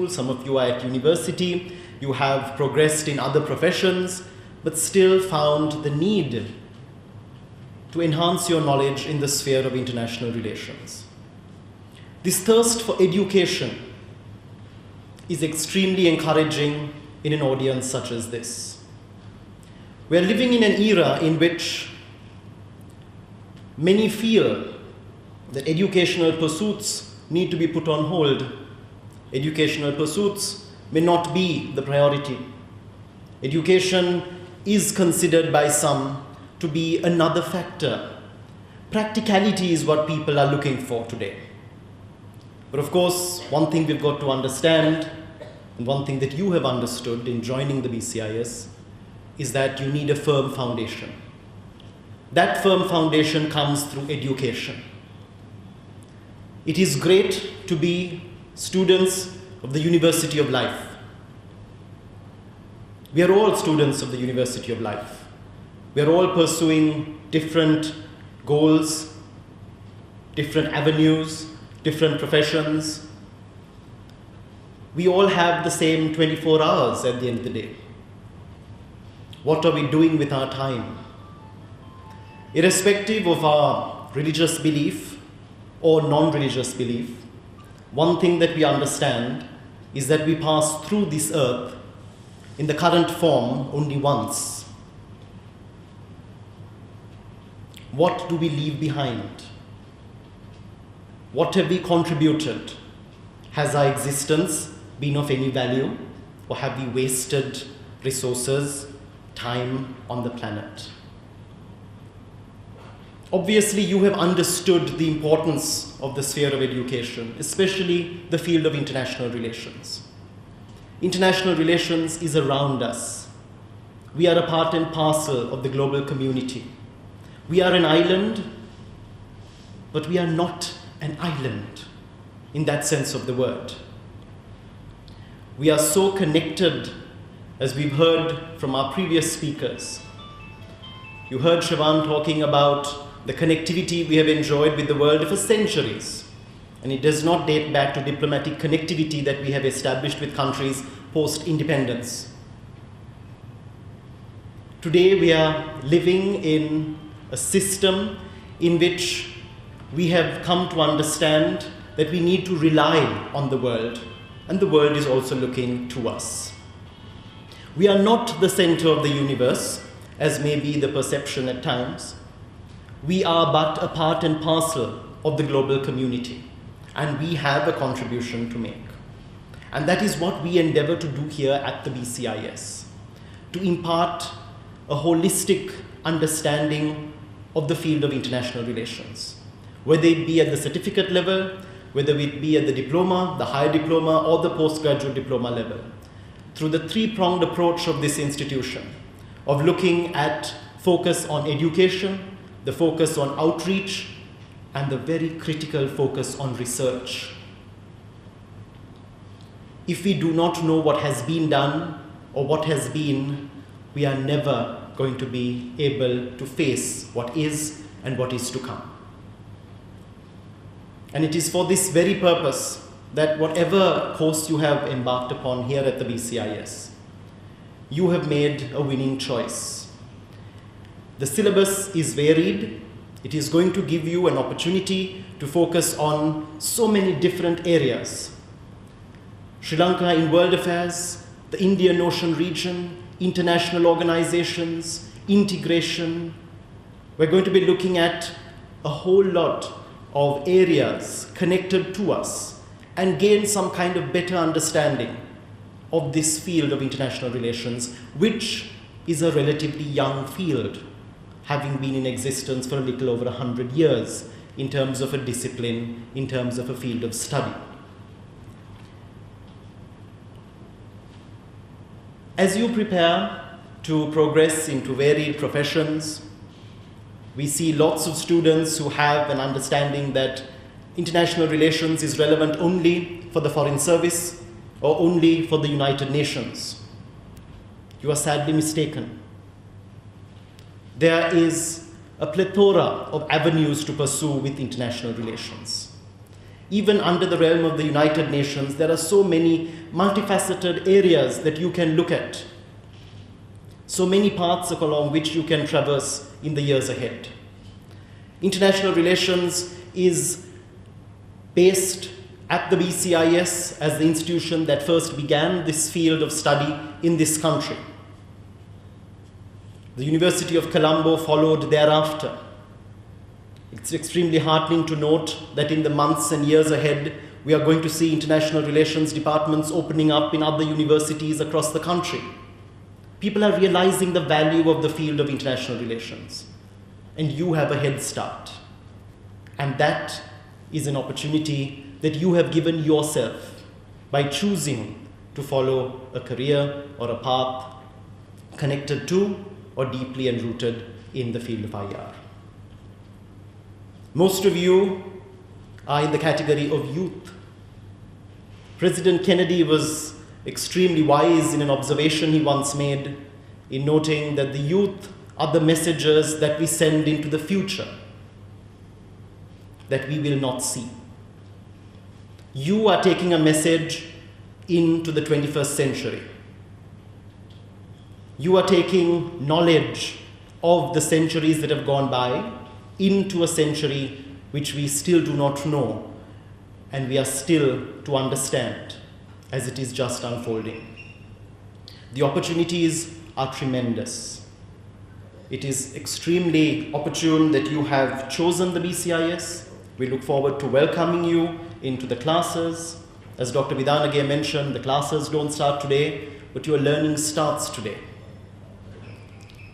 Some of you are at university, you have progressed in other professions, but still found the need to enhance your knowledge in the sphere of international relations. This thirst for education is extremely encouraging in an audience such as this. We are living in an era in which many feel that educational pursuits need to be put on hold. Educational pursuits may not be the priority. Education is considered by some to be another factor. Practicality is what people are looking for today. But of course, one thing we've got to understand, and one thing that you have understood in joining the BCIS, is that you need a firm foundation. That firm foundation comes through education. It is great to be students of the University of Life. We are all students of the University of Life. We are all pursuing different goals, different avenues, different professions. We all have the same 24 hours at the end of the day. What are we doing with our time? Irrespective of our religious belief or non-religious belief, one thing that we understand is that we pass through this earth in the current form only once. What do we leave behind? What have we contributed? Has our existence been of any value, or have we wasted resources, time on the planet? Obviously, you have understood the importance of the sphere of education, especially the field of international relations. International relations is around us. We are a part and parcel of the global community. We are an island, but we are not an island in that sense of the word. We are so connected, as we've heard from our previous speakers. You heard Siobhan talking about the connectivity we have enjoyed with the world for centuries. And it does not date back to diplomatic connectivity that we have established with countries post-independence. Today we are living in a system in which we have come to understand that we need to rely on the world, and the world is also looking to us. We are not the center of the universe, as may be the perception at times. We are but a part and parcel of the global community, and we have a contribution to make. And that is what we endeavor to do here at the BCIS, to impart a holistic understanding of the field of international relations, whether it be at the certificate level, whether it be at the diploma, the higher diploma, or the postgraduate diploma level, through the three-pronged approach of this institution, of looking at focus on education, the focus on outreach, and the very critical focus on research. If we do not know what has been done or what has been, we are never going to be able to face what is and what is to come. And it is for this very purpose that whatever course you have embarked upon here at the BCIS, you have made a winning choice. The syllabus is varied. It is going to give you an opportunity to focus on so many different areas. Sri Lanka in world affairs, the Indian Ocean region, international organizations, integration. We're going to be looking at a whole lot of areas connected to us and gain some kind of better understanding of this field of international relations, which is a relatively young field, having been in existence for a little over 100 years in terms of a discipline, in terms of a field of study. As you prepare to progress into varied professions, we see lots of students who have an understanding that international relations is relevant only for the Foreign Service or only for the United Nations. You are sadly mistaken. There is a plethora of avenues to pursue with international relations. even under the realm of the United Nations, there are so many multifaceted areas that you can look at, so many paths along which you can traverse in the years ahead. International relations is based at the BCIS as the institution that first began this field of study in this country. The University of Colombo followed thereafter. It's extremely heartening to note that in the months and years ahead, we are going to see international relations departments opening up in other universities across the country. People are realizing the value of the field of international relations, and you have a head start. And that is an opportunity that you have given yourself by choosing to follow a career or a path connected to or deeply and rooted in the field of IR. Most of you are in the category of youth. President Kennedy was extremely wise in an observation he once made in noting that the youth are the messengers that we send into the future that we will not see. You are taking a message into the 21st century. You are taking knowledge of the centuries that have gone by into a century which we still do not know, and we are still to understand as it is just unfolding. The opportunities are tremendous. It is extremely opportune that you have chosen the BCIS. We look forward to welcoming you into the classes. As Dr. Bandaranaike mentioned, the classes don't start today, but your learning starts today.